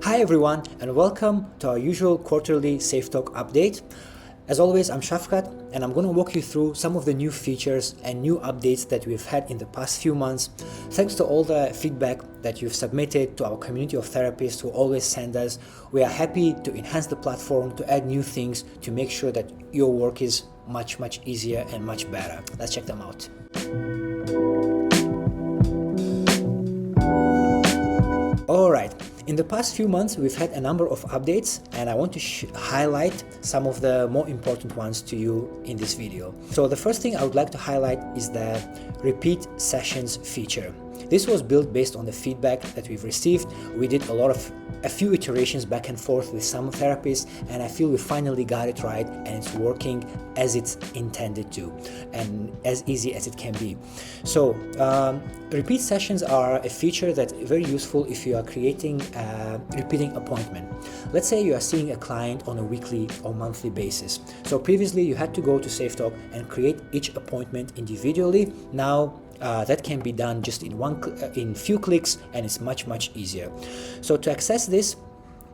Hi everyone, and welcome to our usual quarterly SafeTalk update. As always, I'm Shafkat, and I'm going to walk you through some of the new features and new updates that we've had in the past few months. Thanks to all the feedback that you've submitted to our community of therapists who always send us. We are happy to enhance the platform, to add new things, to make sure that your work is much easier and much better. Let's check them out. Alright, in the past few months we've had a number of updates, and I want to highlight some of the more important ones to you in this video. So the first thing I would like to highlight is the repeat sessions feature. This was built based on the feedback that we've received. We did a few iterations back and forth with some therapists, and I feel we finally got it right, and it's working as it's intended to and as easy as it can be. So repeat sessions are a feature that's very useful if you are creating a repeating appointment. Let's say you are seeing a client on a weekly or monthly basis. So previously you had to go to SafeTalk and create each appointment individually. Now that can be done just in few clicks, and it's much easier. So to access this,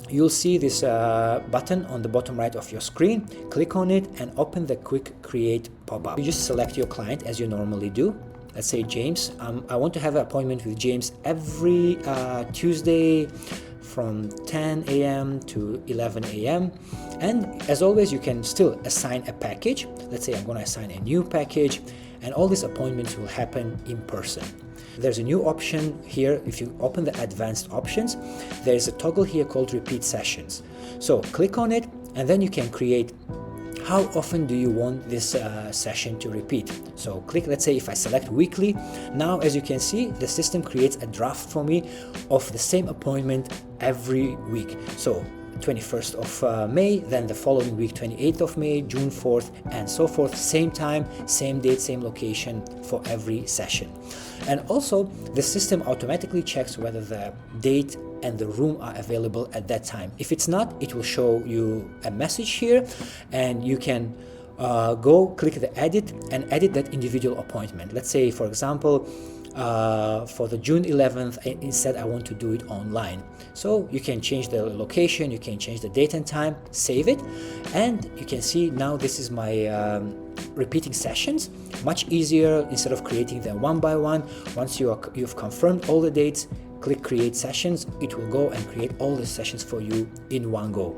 you'll see this button on the bottom right of your screen. Click on it and open the quick create pop-up. You just select your client as you normally do. Let's say James. I want to have an appointment with James every Tuesday from 10 a.m. to 11 a.m. And as always, you can still assign a package. Let's say I'm going to assign a new package, and all these appointments will happen in person. There's a new option here. If you open the advanced options, there's a toggle here called repeat sessions. So click on it, and then you can create how often do you want this session to repeat. So click, let's say if I select weekly, now as you can see, the system creates a draft for me of the same appointment every week. So 21st of May, then the following week 28th of May, June 4th, and so forth. Same time, same date, same location for every session. And also the system automatically checks whether the date and the room are available at that time. If it's not, it will show you a message here, and you can go click the edit and edit that individual appointment. Let's say, for example, for the June 11th, instead I want to do it online. So you can change the location, you can change the date and time, save it, and you can see now this is my repeating sessions. Much easier instead of creating them one by one. Once you've confirmed all the dates, click create sessions. It will go and create all the sessions for you in one go.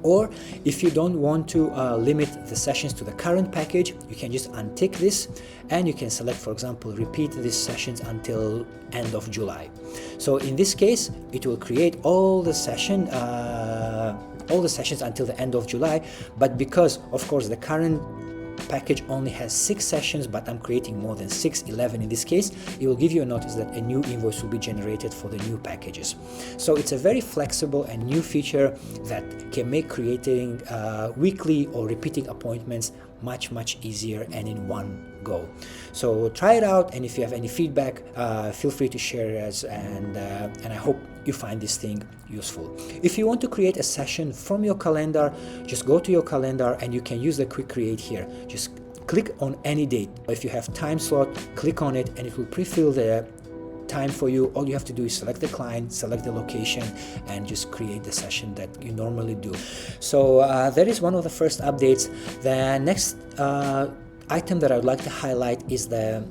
Or if you don't want to limit the sessions to the current package, you can just untick this, and you can select, for example, repeat these sessions until end of July. So in this case, it will create all the sessions until the end of July. But because, of course, the current package only has 6 sessions, but I'm creating more than 11 in this case, it will give you a notice that a new invoice will be generated for the new packages. So it's a very flexible and new feature that can make creating weekly or repeating appointments much easier and in one go. So try it out, and if you have any feedback, feel free to share us, and I hope you find this thing useful. If you want to create a session from your calendar, just go to your calendar and you can use the quick create here. Just click on any date. If you have time slot, click on it and it will pre-fill the time for you. All you have to do is select the client, select the location, and just create the session that you normally do. So that is one of the first updates. The next item that I would like to highlight is the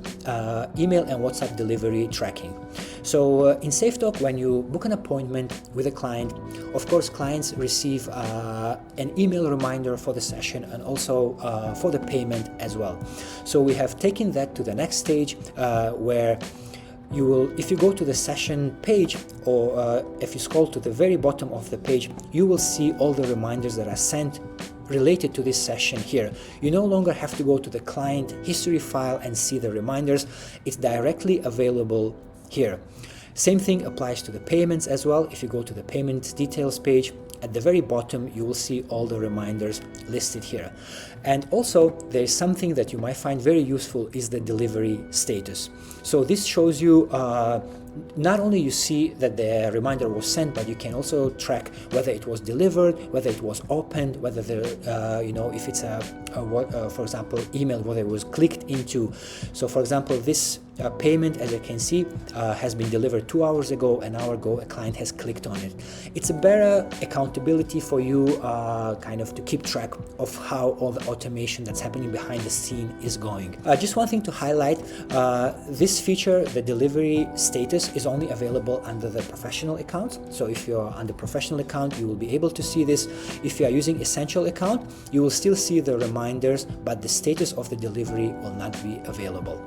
email and WhatsApp delivery tracking. So in SafeTalk, when you book an appointment with a client, of course clients receive an email reminder for the session, and also for the payment as well. So we have taken that to the next stage, where you will, if you go to the session page, or if you scroll to the very bottom of the page, you will see all the reminders that are sent related to this session here. You no longer have to go to the client history file and see the reminders. It's directly available here. Same thing applies to the payments as well. If you go to the payment details page, at the very bottom you will see all the reminders listed here. And also there is something that you might find very useful, is the delivery status. So this shows you not only you see that the reminder was sent, but you can also track whether it was delivered, whether it was opened, whether if it's for example, email, whether it was clicked into. So for example, this payment, as you can see, has been delivered 2 hours ago, an hour ago a client has clicked on it. It's a better accountability for you, kind of to keep track of how all the automation that's happening behind the scene is going. Just one thing to highlight, this feature, the delivery status, is only available under the professional account. So if you're under professional account, you will be able to see this. If you are using essential account, you will still see the reminders, but the status of the delivery will not be available.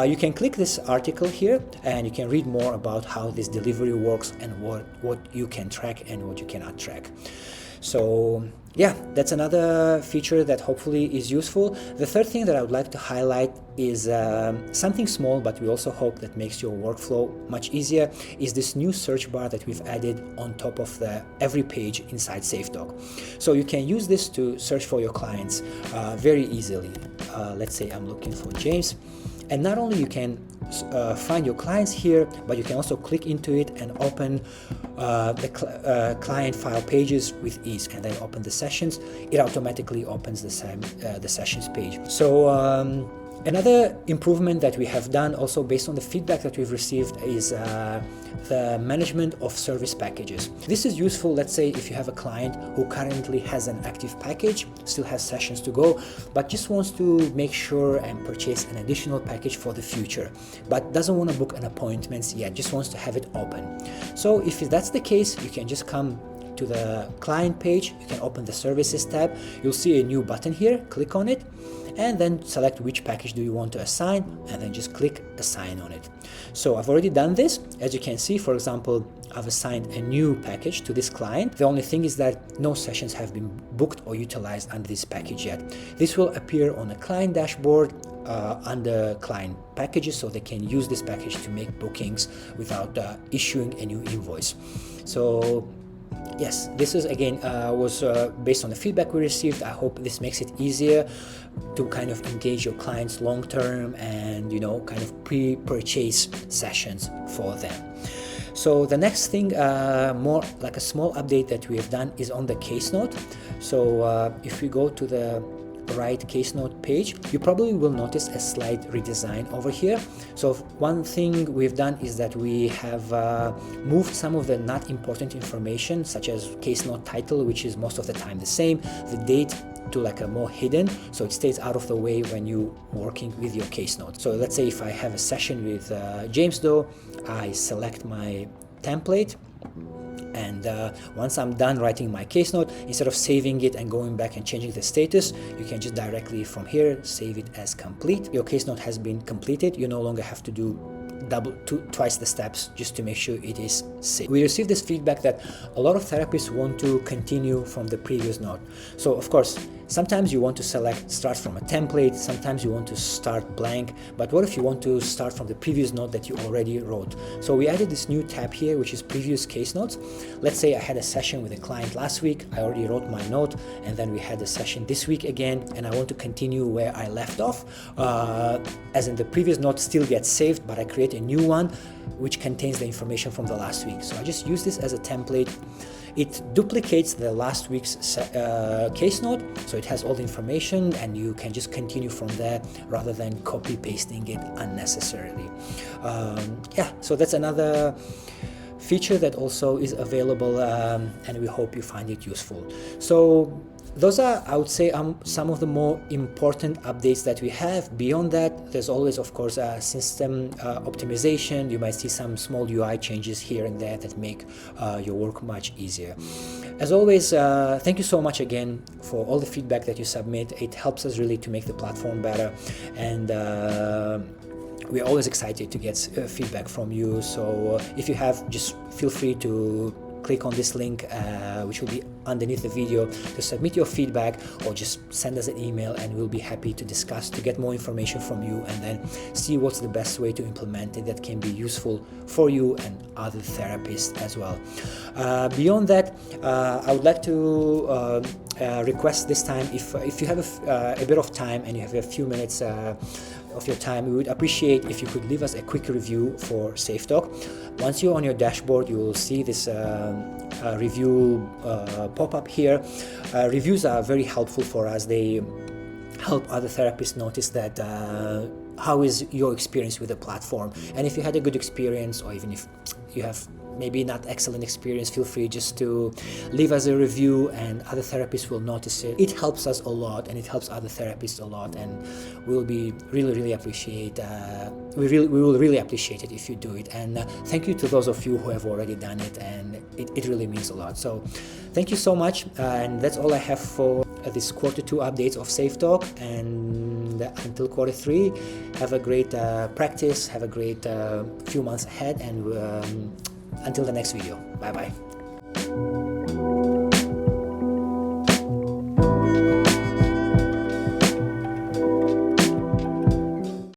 You can click this article here and you can read more about how this delivery works and what you can track and what you cannot track. So yeah, that's another feature that hopefully is useful. The third thing that I would like to highlight is something small, but we also hope that makes your workflow much easier, is this new search bar that we've added on top of every page inside SafeTalk. So you can use this to search for your clients very easily. Let's say I'm looking for James, and not only you can find your clients here, but you can also click into it and open the client file pages with ease, and then open the sessions. It automatically opens the sessions page. So another improvement that we have done, also based on the feedback that we've received, is the management of service packages. This is useful, let's say, if you have a client who currently has an active package, still has sessions to go, but just wants to make sure and purchase an additional package for the future, but doesn't want to book an appointment yet, just wants to have it open. So if that's the case, you can just come to the client page, you can open the services tab, you'll see a new button here, click on it, and then select which package do you want to assign, and then just click assign on it. So I've already done this. As you can see, for example, I've assigned a new package to this client. The only thing is that no sessions have been booked or utilized under this package yet. This will appear on the client dashboard under client packages, so they can use this package to make bookings without issuing a new invoice. So yes, this is again was based on the feedback we received. I hope this makes it easier to kind of engage your clients long term and, you know, kind of pre-purchase sessions for them. So the next thing, more like a small update that we have done, is on the case note. So if we go to the right case note page, you probably will notice a slight redesign over here. So one thing we've done is that we have moved some of the not important information, such as case note title, which is most of the time the same, the date, to like a more hidden, so it stays out of the way when you're working with your case note. So let's say if I have a session with James Doe, I select my template, and once I'm done writing my case note, instead of saving it and going back and changing the status, you can just directly from here save it as complete. Your case note has been completed. You no longer have to do twice the steps just to make sure it is safe. We received this feedback that a lot of therapists want to continue from the previous note. So of course, sometimes you want to start from a template, sometimes you want to start blank, but what if you want to start from the previous note that you already wrote? So we added this new tab here, which is previous case notes. Let's say I had a session with a client last week, I already wrote my note, and then we had a session this week again, and I want to continue where I left off, as in the previous note still gets saved, but I create a new one which contains the information from the last week. So I just use this as a template. It duplicates the last week's case note, so it has all the information and you can just continue from there rather than copy pasting it unnecessarily. Yeah, so that's another feature that also is available, and we hope you find it useful. So those are, I would say, some of the more important updates that we have. Beyond that, there's always, of course, system optimization. You might see some small UI changes here and there that make your work much easier. As always, thank you so much again for all the feedback that you submit. It helps us really to make the platform better, and we're always excited to get feedback from you. So if you have, just feel free to click on this link, which will be underneath the video, to submit your feedback, or just send us an email and we'll be happy to discuss, to get more information from you, and then see what's the best way to implement it that can be useful for you and other therapists as well. Beyond that, I would like to request this time, if you have a bit of time and you have a few minutes of your time, we would appreciate if you could leave us a quick review for SafeTalk. Once you're on your dashboard, you will see this review pop up here. Reviews are very helpful for us. They help other therapists notice that how is your experience with the platform. And if you had a good experience, or even if you have maybe not excellent experience, feel free just to leave us a review, and other therapists will notice it. It helps us a lot, and it helps other therapists a lot, and we'll be really appreciate we will really appreciate it if you do it. And thank you to those of you who have already done it, and it really means a lot. So thank you so much, and that's all I have for this Q2 updates of SafeTalk. And until Q3, have a great practice, have a great few months ahead, and until the next video. Bye bye.